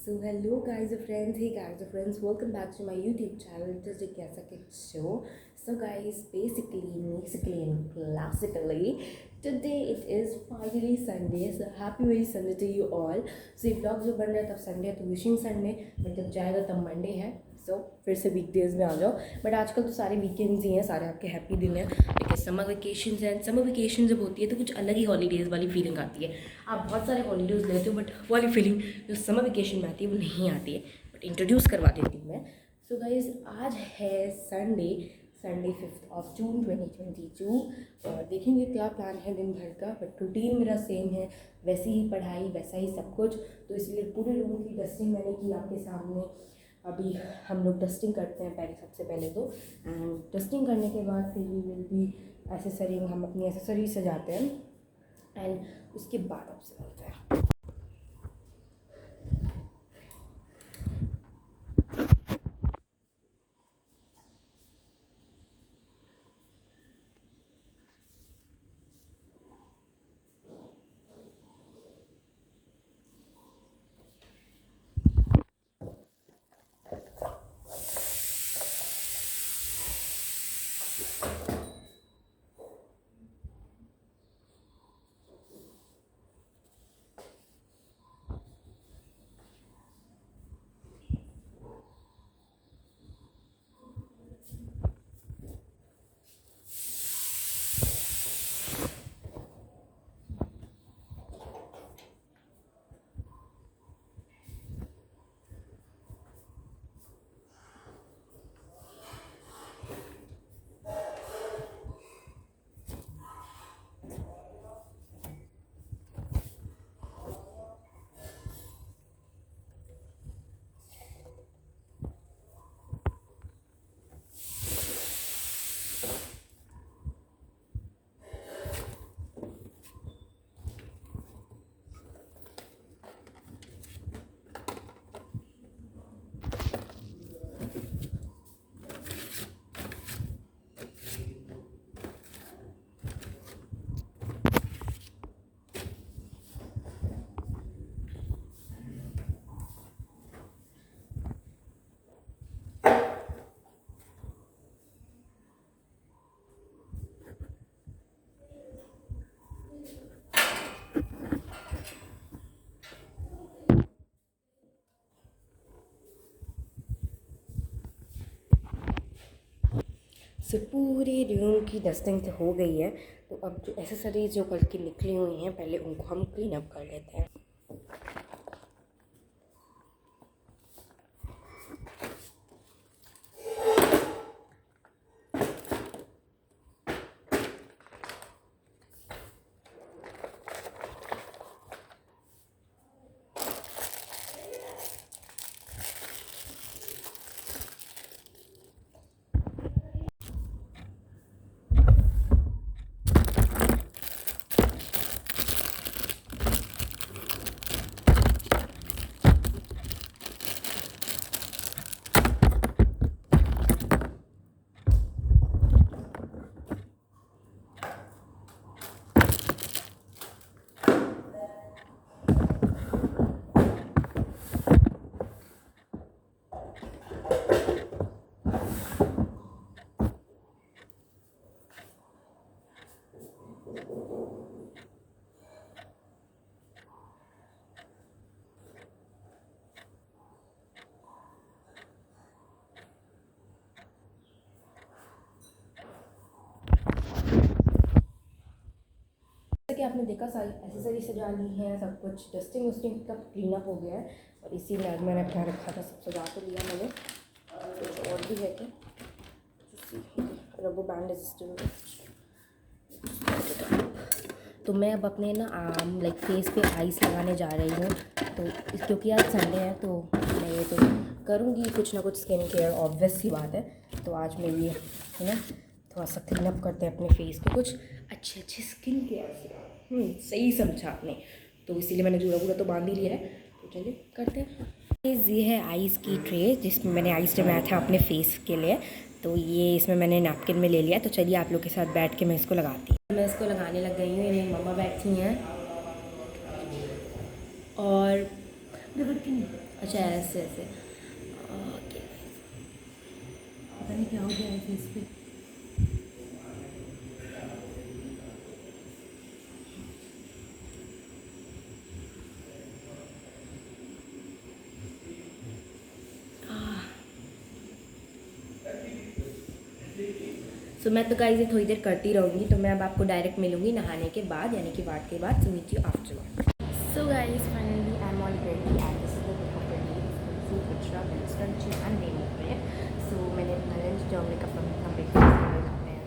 So hello guys or friends, hey guys or friends, welcome back to my YouTube channel. It is the Kaisa Kid Show. So guys, basically and classically, today it is finally Sunday. So happy very Sunday to you all. So ये vlog जो बन रहा है तब Sunday है तो wishing Sunday, but जब जाएगा तब Monday है. So फिर से वीकडेज में आ जाओ. बट आजकल तो सारे वीकेंड्स ही हैं, सारे आपके हैप्पी दिन हैं. लेकिन समर वेकेशन हैं. समर वेकेशन जब होती है तो कुछ अलग ही हॉलीडेज़ वाली फीलिंग आती है. आप बहुत सारे हॉलीडेज़ लेते हो बट वाली फीलिंग जो समर वेकेशन में आती है वो नहीं आती है. बट इंट्रोड्यूस करवा देती हूँ मैं. सो गाइज, आज है संडे 5 जून 2022. और देखेंगे क्या प्लान है दिन भर का. बट रूटीन मेरा सेम है, वैसी ही पढ़ाई, वैसा ही सब कुछ. तो इसलिए पूरे रूम की डस्टिंग मैंने की आपके सामने. अभी हम लोग डस्टिंग करते हैं पहले, सबसे पहले तो. एंड डस्टिंग करने के बाद फिर वी विल बी एसेसरिंग. हम अपनी एसेसरी सजाते हैं एंड उसके बाद आपसे मिलते हैं. से पूरे रूम की डस्टिंग तो हो गई है. तो अब जो एसेसरीज जो कल की निकली हुई हैं, पहले उनको हम क्लीन अप कर लेते हैं. जैसा कि आपने देखा, सारी एसेसरी सजा ली है, सब कुछ डस्टिंग वस्टिंग का क्लीन अप हो गया है. और इसी बैग मैंने अपना रखा था, सब सजा तो लिया मैंने. कुछ और भी है क्या? Rubber band still. तो मैं अब अपने ना लाइक फेस पे आइस लगाने जा रही हूँ. तो क्योंकि आज संडे है तो मैं ये तो करूँगी कुछ ना कुछ स्किन केयर, ऑब्वियस सी बात है. तो आज मैं ये है ना थोड़ा सा क्लीन अप करते हैं अपने फेस को, कुछ अच्छे स्किन केयर से. सही समझा आपने. तो इसीलिए मैंने जूड़ा वूड़ा तो बांध ही लिया है. तो चलिए करते हैं. ये है आइस की ट्रे जिसमें मैंने आइस जमाया था अपने फेस के लिए. तो ये इसमें मैंने नैपकिन में ले लिया. तो चलिए आप लोग के साथ बैठ के मैं इसको लगाती हूँ. मैं इसको लगाने लग गई हूँ. मेरी मम्मा बैठी हैं और अच्छा ऐसे ऐसे, ओके। पता नहीं क्या हो गया है फेस पे। सो मैं तो गाइस ये थोड़ी देर करती रहूँगी, तो मैं अब आपको डायरेक्ट मिलूँगी नहाने के बाद, यानी कि वाट के बाद। So meet you after. So guys finally I am all ready and this is the look of the day. Food picture with crunchy and rainy bread. सो मैंने अपना लंच जो हमने कप अपना ब्रेकफास्ट खाते हैं।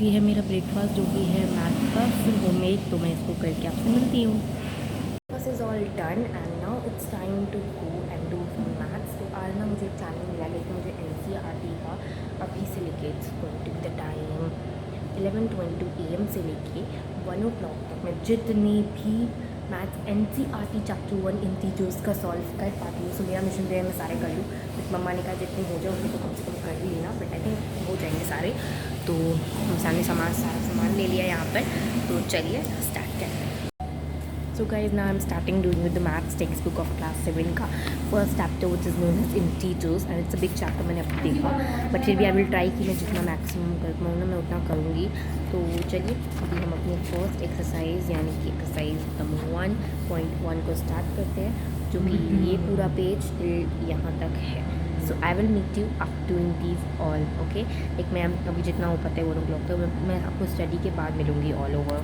ये है मेरा ब्रेकफास्ट जो कि है मैथ का फुल होममेड, तो मैं इसको करके आपसे मिलती हूँ। This is all done and now it's time to go and do some maths. तो आज ना मुझे चैलेंज मिला है कि मुझे NCERT का अभी से लेके it's going to the time 11:22 AM से लेके 1 o'clock तक मैं जितने भी मैथ्स NCERT चैप्टर 1 इंटीजर्स का सॉल्व कर पाती हूँ। सो मेरा मिशन जो है मैं सारे कर लूँ, बट मम्मा ने कहा जितने हो जाए उतने तो कम से कम कर ही लेना, बट आई थिंक हो जाएंगे सारे। तो सारा सामान ले लिया यहाँ पर, तो चलिए स्टार्ट करते हैं। So guys, now I'm starting doing with the maths textbook of class 7 का first chapter which is known as integers and it's a big chapter, मैंने अभी देखा, but फिर भी I will try कि मैं जितना मैक्सिमम कर पाऊँ ना मैं उतना करूँगी। तो चलिए अभी हम अपनी फर्स्ट एक्सरसाइज यानी कि एक्सरसाइज नंबर 1.1 को स्टार्ट करते हैं, जो कि ये पूरा पेज यहाँ तक है। So I will meet you after doing these all, okay. एक मैं अभी जितना हो पाता है 1 o'clock तक मैं आपको स्टडी के बाद मिलूँगी ऑल ओवर।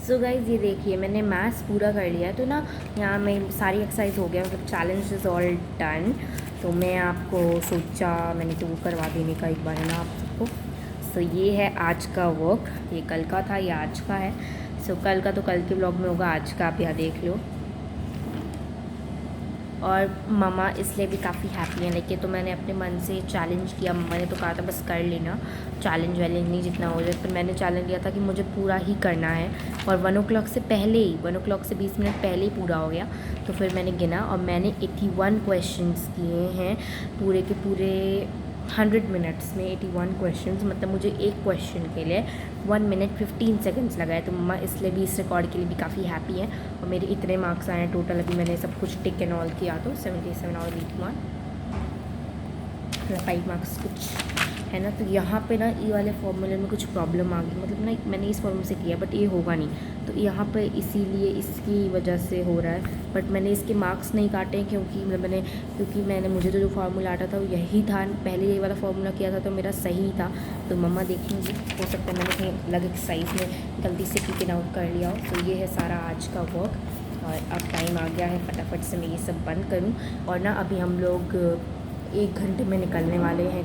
सो गाइज़ ये देखिए मैंने मैथ्स पूरा कर लिया, तो ना यहाँ में सारी एक्सरसाइज हो गया, मतलब चैलेंज इज़ ऑल डन। तो मैं आपको सोचा मैंने तो वो करवा देने का एक बार है ना आप सबको। सो ये है आज का वर्क, ये कल का था, ये आज का है। सो कल का तो कल के ब्लॉग में होगा, आज का आप यहाँ देख लो। और मम्मा इसलिए भी काफ़ी हैप्पी है, लेकिन तो मैंने अपने मन से चैलेंज किया, मम्मा ने तो कहा था बस कर लेना, चैलेंज वैलेंज नहीं जितना हो जाए, पर मैंने चैलेंज लिया था कि मुझे पूरा ही करना है। और 1 o'clock से पहले ही 1 o'clock से 20 मिनट पहले ही पूरा हो गया। तो फिर मैंने गिना और मैंने 81 क्वेश्चंस किए हैं पूरे के पूरे 100 मिनट्स में। 81 क्वेश्चंस, मतलब मुझे एक क्वेश्चन के लिए 1 minute 15 seconds लगाए। तो मम्मा इसलिए भी इस रिकॉर्ड के लिए भी काफ़ी हैप्पी हैं। और मेरे इतने मार्क्स आए हैं टोटल, अभी मैंने सब कुछ टिक एंड ऑल किया तो 77 और 81 5 मार्क्स कुछ है ना। तो यहाँ पे ना ई वाले फॉर्मूले में कुछ प्रॉब्लम आ गई, मतलब ना मैंने इस फॉर्मूले से किया बट ये होगा नहीं, तो यहाँ पे इसीलिए इसकी वजह से हो रहा है। बट मैंने इसके मार्क्स नहीं काटे क्योंकि मैंने मुझे तो जो फार्मूला आता था वो यही था, पहले ये वाला फार्मूला किया था तो मेरा सही था। तो मम्मा देखेंगी, हो सकता है मैंने कहीं अलग एक्सरसाइज में गलती से किक इट आउट कर लिया हो। तो ये है सारा आज का वर्क और अब टाइम आ गया है फटाफट से मैं ये सब बंद करूँ। और ना अभी हम लोग 1 घंटे में निकलने वाले हैं,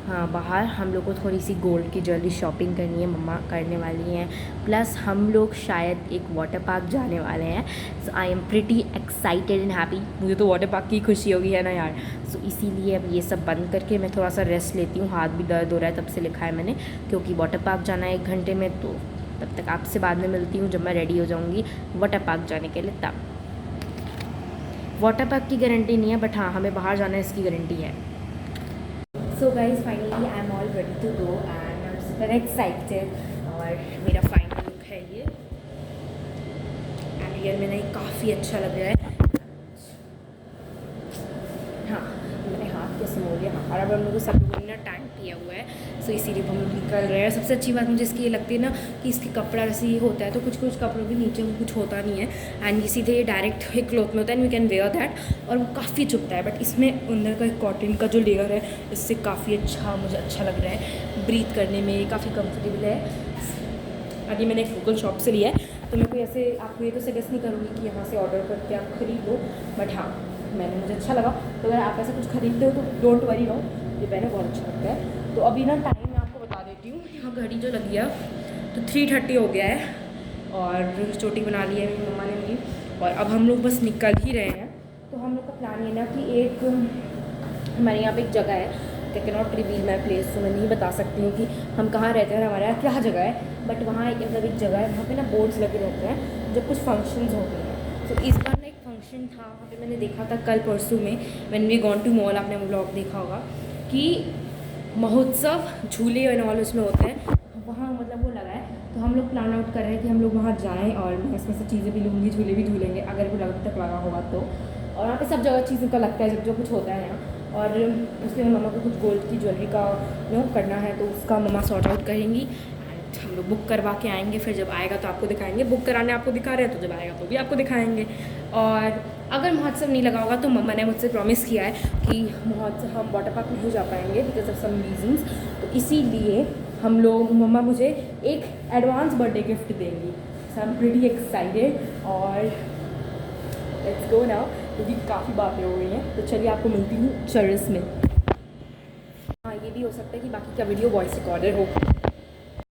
हाँ बाहर। हम लोग को थोड़ी सी गोल्ड की ज्वेलरी शॉपिंग करनी है, मम्मा करने वाली हैं, प्लस हम लोग शायद एक वाटर पार्क जाने वाले हैं। So I am pretty excited and happy, मुझे तो वाटर पार्क की खुशी होगी है ना यार। सो इसीलिए अब ये सब बंद करके मैं थोड़ा सा रेस्ट लेती हूँ, हाथ भी दर्द हो रहा है तब से लिखा है मैंने, क्योंकि वाटर पार्क जाना है 1 घंटे में। तो तब तक आपसे बाद में मिलती हूँ जब मैं रेडी हो जाऊँगी वाटर पार्क जाने के लिए। तब वाटर पार्क की गारंटी नहीं है, बट हाँ हमें बाहर जाना है इसकी गारंटी है। So guys finally I am all ready to go and I am super excited. और मेरा फाइनल लुक है ये, एंड रियल में नहीं काफ़ी अच्छा लग रहा है। हाँ मैंने हाथ कैसे मोड़ लिया। हाँ, और अब हम लोग को सब लोगों ने ना टैंक किया हुआ है, सो इसीलिए हम लोग निकल रहे हैं। सबसे अच्छी बात मुझे इसकी ये लगती है ना कि इसके कपड़ा जैसे ही होता है, तो कुछ कुछ कपड़ों के नीचे में कुछ होता नहीं है, एंड ये सीधे ये डायरेक्ट एक क्लॉथ में होता है and we can wear that, और वो काफ़ी चुभता है। बट इसमें अंदर का एक कॉटन का जो लेयर है, इससे काफ़ी अच्छा मुझे अच्छा लग रहा है, ब्रीथ करने में काफ़ी कम्फर्टेबल है। अभी मैंने एक लोकल शॉप से लिया है, तो मैं कोई ऐसे आपको ये तो सजेस्ट नहीं करूँगी कि यहाँ से ऑर्डर करके आप खरीद लो, बट हाँ मुझे अच्छा लगा। तो अगर आप ऐसा कुछ खरीदते हो तो डोंट वरी नो, ये पहने बहुत अच्छा लगता है। तो अभी ना टाइम मैं आपको बता देती हूँ, यहाँ घड़ी जो लगी है तो 3:30 हो गया है, और चोटी बना ली है मेरी मम्मा ने मेरी, और अब हम लोग बस निकल ही रहे हैं। तो हम लोग का प्लान ये ना कि एक हमारे यहाँ पे एक जगह है, I can not reveal my place, तो मैं नहीं बता सकती हूँ कि हम कहाँ रहते हैं और हमारे यहाँ क्या जगह है, बट वहाँ मतलब एक जगह है, वहाँ पे ना बोर्ड्स लगे रहते हैं जब कुछ फंक्शंस होते हैं। तो इस बार ना एक फंक्शन था वहाँ पे, मैंने देखा था कल परसों में when we gone to mall, आपने व्लॉग देखा होगा कि महोत्सव झूले एंड ऑल उसमें होते हैं, वहाँ मतलब वो लगा है। तो हम लोग प्लान आउट कर रहे हैं कि हम लोग वहाँ जाएँ, और मैं इसमें से चीज़ें भी लूँगी, झूले भी झूलेंगे अगर वो तक लगा होगा तो। और वहाँ पे सब जगह चीज़ों का लगता है, जब जो कुछ होता है यहाँ। और उसके बाद मम्मा को कुछ गोल्ड की ज्वेलरी का करना है, तो उसका मम्मा सॉर्ट आउट करेंगी। हम लोग बुक करवा के आएंगे, फिर जब आएगा तो आपको दिखाएंगे। बुक कराने आपको दिखा रहे हैं, तो जब आएगा तो भी आपको दिखाएंगे। और अगर महोत्सव नहीं लगा होगा तो मम्मा ने मुझसे प्रॉमिस किया है कि महोत्सव हम वाटर पार्क नहीं जा पाएंगे बिकॉज ऑफ सम रीजंस, तो इसीलिए हम लोग मम्मा मुझे एक एडवांस बर्थडे गिफ्ट देंगी। सो आई एम प्रीटी एक्साइटेड। और लेट्स गो नाउ, क्योंकि काफ़ी बातें हो गई हैं। तो चलिए आपको मिलती हूँ चर्च में। हाँ, ये भी हो सकता है कि बाकी का वीडियो वॉइस रिकॉर्डेड हो।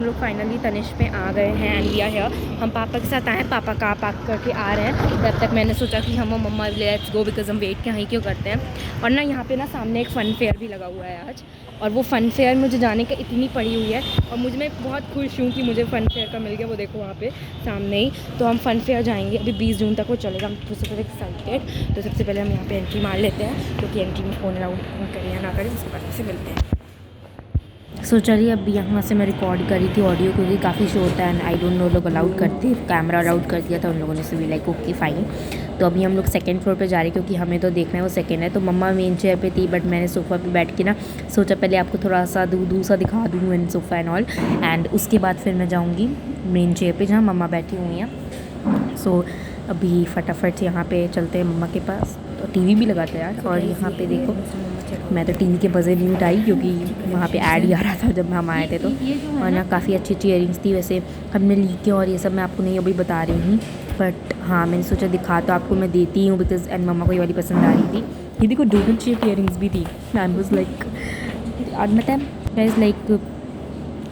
हम लोग फाइनली तनिष्क पे आ गए हैं एंड वी आर हियर। हम पापा के साथ आए हैं, पापा कार पार्क करके आ रहे हैं। तब तक मैंने सोचा कि हम मम्मा लेट्स गो, बिकॉज हम वेट यहाँ ही क्यों करते हैं। और ना यहाँ पे ना सामने एक फ़न फेयर भी लगा हुआ है आज, और वो फ़न फेयर मुझे जाने का इतनी पड़ी हुई है, और मैं बहुत खुश हूँ कि मुझे फ़न फेयर का मिल गया। वो देखो वहाँ पे सामने ही, तो हम फ़न फेयर जाएंगे। अभी 20 जून तक वो चलेगा। हम सबसे पहले एक्साइटेड। तो सबसे पहले हम यहाँ पे एंट्री मार लेते हैं, क्योंकि एंट्री में फ़ोन अलाउड करें या ना करें, उसके बाद से मिलते हैं। सो चलिए, अभी यहाँ से मैं रिकॉर्ड करी थी ऑडियो, क्योंकि काफ़ी शोर था एंड आई डोंट नो लोग अलाउड करते, कैमरा अलाउड कर दिया था उन लोगों ने, से भी लाइक ओके फाइन। तो अभी हम लोग सेकंड फ्लोर पे जा रहे हैं, क्योंकि हमें तो देखना है वो सेकंड है। तो मम्मा मेन चेयर पे थी, बट मैंने सोफ़ा पे बैठ के ना सोचा पहले आपको थोड़ा सा दूर सा दिखा दूँ and sofa and all, and उसके बाद फिर मैं जाऊँगी मेन चेयर पर जहाँ मम्मा बैठी हुई हैं। सो अभी फटाफट से यहाँ पे चलते हैं मम्मा के पास। तो टीवी भी लगाते हैं यार। और यहाँ पे देखो, मैं तो टीवी के बज़र नहीं उठाई, क्योंकि वहाँ पे ऐड ही आ रहा था जब हम आए थे। तो और ना काफ़ी अच्छी अच्छी इयरिंग्स थी। वैसे हमने ली के, और ये सब मैं आपको नहीं अभी बता रही हूँ, बट हाँ मैंने सोचा दिखा तो आपको मैं देती हूँ, बिकॉज एंड मम्मा को ये वाली पसंद आ रही थी। ये देखो डोनट शेप इयरिंग्स भी थी। आई वाज लाइक, और मतलब लाइक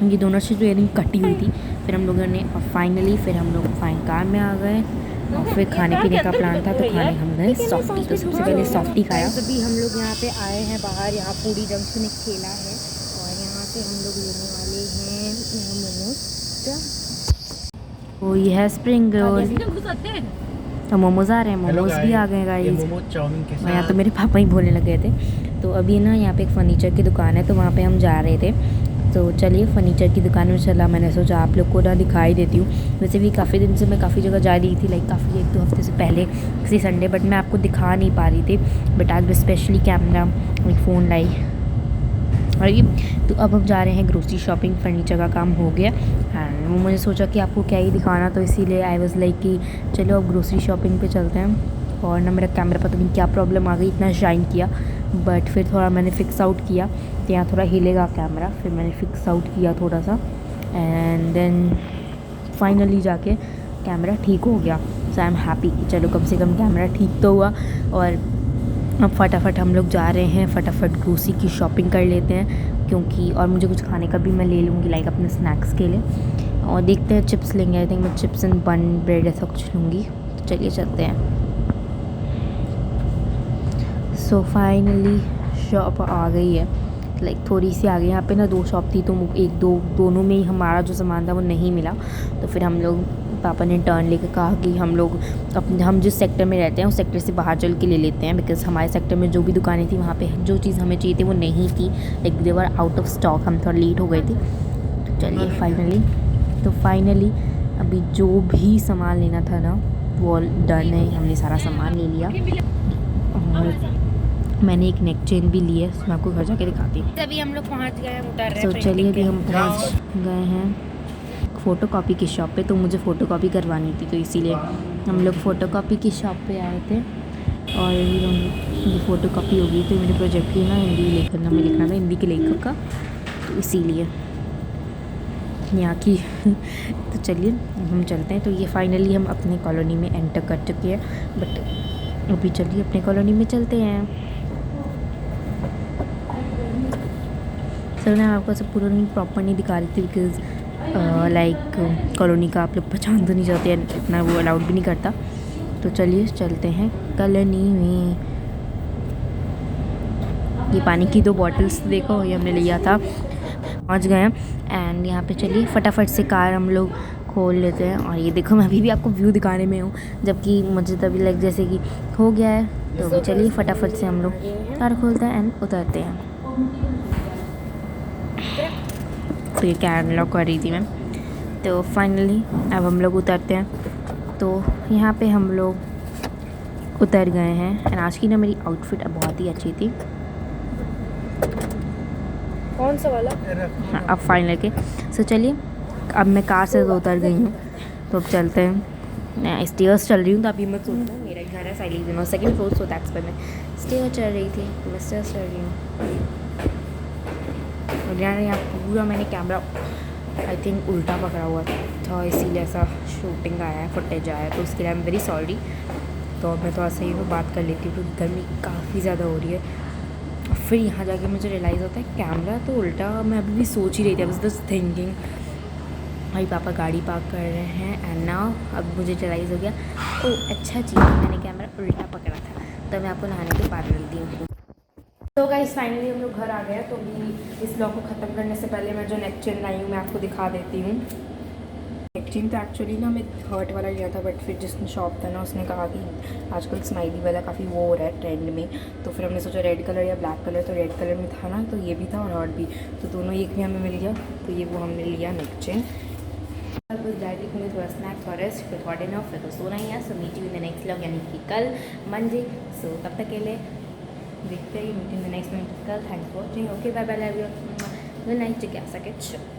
ये दोनों से जो इयरिंग कटी हुई थी। फिर हम लोगों ने फाइनली फिर हम लोग फाइन कार में आ गए, और फिर खाने पीने का प्लान था, तो खाने हम गए सॉफ्टी। तो सबसे पहले सॉफ्टी खाया। अभी हम लोग यहाँ पे आए हैं बाहर, यहाँ पूरी जंक्शन एक ठेला है, और यहाँ से हम लोग लेने वाले हैं मोमोज। तो ये है स्प्रिंग रोल, तो मोमोज आ रहे हैं, मोमोज भी आ गए गाइस। और यहाँ तो मेरे पापा ही बोलने लगे थे। तो अभी ना यहाँ पे एक फ़र्नीचर की दुकान है, तो वहाँ पे हम जा रहे थे। तो चलिए फ़र्नीचर की दुकान में चला। मैंने सोचा आप लोग को ना दिखाई देती हूँ। वैसे भी काफ़ी दिन से मैं काफ़ी जगह जा रही थी, लाइक काफ़ी 1-2 हफ्ते से पहले किसी संडे, बट मैं आपको दिखा नहीं पा रही थी। बट आज मैं स्पेशली कैमरा फ़ोन लाई। और ये तो अब हम जा रहे हैं ग्रोसरी शॉपिंग। फर्नीचर का काम हो गया एंड वो मुझे सोचा कि आपको क्या ही दिखाना, तो इसीलिए आई वाज लाइक कि चलो अब ग्रोसरी शॉपिंग पे चलते हैं। और ना मेरा कैमरा पता नहीं क्या प्रॉब्लम आ गई, इतना शाइन किया, बट फिर थोड़ा मैंने फ़िक्स आउट किया, तो यहाँ थोड़ा हिलेगा कैमरा। फिर मैंने फ़िक्स आउट किया थोड़ा सा, एंड देन फाइनली जाके कैमरा ठीक हो गया। सो आई एम हैप्पी कि चलो कम से कम कैमरा ठीक तो हुआ। और अब फटाफट हम लोग जा रहे हैं, फटाफट ग्रोसरी की शॉपिंग कर लेते हैं, क्योंकि और मुझे कुछ खाने का भी मैं ले लूँगी, लाइक अपने स्नैक्स के लिए। और देखते हैं चिप्स लेंगे, आई थिंक मैं चिप्स एंड बन ब्रेड ऐसा कुछ लूँगी। तो चलिए चलते हैं। सो फाइनली शॉप आ गई है, लाइक थोड़ी सी आ गई। यहाँ पे ना 2 शॉप थी, तो दोनों में ही हमारा जो सामान था वो नहीं मिला। तो फिर हम लोग, पापा ने टर्न लेकर कहा कि हम जिस सेक्टर में रहते हैं उस सेक्टर से बाहर चल के ले लेते हैं, बिकॉज़ हमारे सेक्टर में जो भी दुकानें थी वहाँ पे जो चीज़ हमें चाहिए थी वो नहीं थी, like they were out of stock. हम थोड़ा लेट हो गए थे। तो चलिए फाइनली अभी जो भी सामान लेना था ना वो डन है, हमने सारा सामान ले लिया। और मैंने एक नेक चेन भी ली है, मैं आपको घर जाके दिखाती हूँ। अभी हम लोग पहुँच गए हैं, उतर रहे हैं। तो चलिए अभी हम पहुँच गए हैं फ़ोटो कॉपी की शॉप पे। तो मुझे फ़ोटो कॉपी करवानी थी, तो इसीलिए हम लोग फ़ोटो कॉपी की शॉप पे आए थे। और ये फ़ोटो कॉपी होगी, तो मेरे प्रोजेक्ट की ना हिंदी लेखन हमें लिखना था, हिंदी के लेखक का, तो इसीलिए यहाँ की तो चलिए हम चलते हैं। तो ये फाइनली हम अपनी कॉलोनी में एंटर कर चुके हैं, बट अभी चलिए अपने कॉलोनी में चलते हैं। सर मैं आपको सब पूरा नहीं प्रॉपर नहीं दिखा रही थी, बिकॉज़ लाइक कॉलोनी का आप लोग पहचान तो नहीं जाते हैं, इतना वो अलाउड भी नहीं करता। तो चलिए चलते हैं कॉलोनी में। ये पानी की 2 बॉटल्स देखो, ये हमने लिया था। पहुँच गए हैं एंड यहाँ पे चलिए फटाफट से कार हम लोग खोल लेते हैं। और ये देखो मैं अभी भी आपको व्यू दिखाने में हूँ, जबकि मुझे तभी लाइक जैसे कि हो गया है। तो चलिए फटाफट से हम लोग कार खोलते हैं एंड उतरते हैं। तो ये क्या अनलॉक कर रही थी मैं। तो फाइनली अब हम लोग उतरते हैं। तो यहाँ पे हम लोग उतर गए हैं। एंड आज की ना मेरी आउटफिट बहुत ही अच्छी थी। कौन सा वाला? हाँ, अब फाइनल के सो चलिए, अब मैं कार से तो उतर गई हूँ, तो अब चलते हैं। मैं स्टेयर्स चल रही हूँ, तो अभी मत सोचना मेरा घर है साइड में, सेकंड फ्लोर, सो दैट्स पर मैं स्टेयर चल रही थी, तो मैं स्टेयर्स चल रही हूँ। और यार यहाँ पूरा मैंने कैमरा आई थिंक उल्टा पकड़ा हुआ था, इसीलिए ऐसा शूटिंग आया है, फुटेज आया है, तो उसके लिए आई एम वेरी सॉरी। तो अब मैं थोड़ा सा बात कर लेती हूँ, क्योंकि गर्मी काफ़ी ज़्यादा हो रही है। फिर यहाँ जाके मुझे रियलाइज़ होता है कैमरा तो उल्टा, मैं अभी भी सोच ही रही थी, आई वाज जस्ट थिंकिंग। भाई पापा गाड़ी पार्क कर रहे हैं एंड नाउ अब मुझे रियलाइज़ हो गया, ओ अच्छा चीज़ मैंने कैमरा उल्टा पकड़ा था। तो मैं आपको नहाने के बाद मिलती हूँ। तो गाइस फाइनली हम लोग घर आ गए। तो अभी इस ब्लॉग को ख़त्म करने से पहले मैं जो नेक चेन लाई हूँ मैं आपको दिखा देती हूँ। नेक चेन तो एक्चुअली ना मैं हर्ट वाला लिया था, बट फिर जिसने शॉप था ना उसने कहा कि आजकल स्माइली वाला काफ़ी वो हो रहा है ट्रेंड में, तो फिर हमने सोचा रेड कलर या ब्लैक कलर, तो रेड कलर में था ना, तो ये भी था और हर्ट भी, तो दोनों एक भी हमें मिल गया, तो ये वो हमने लिया नेक चेन। बस डायरेक्ट में थोड़ा स्नैक्स और रेस्ट, फिर थोड़ा डिनर, फिर तो सोना ही है। So meet you in the next vlog, यानी कि कल मंडे। सो तब तक के लिए देखते ही meet in the next vlog कल। Thanks for watching. Okay bye bye, love you, good night, take care,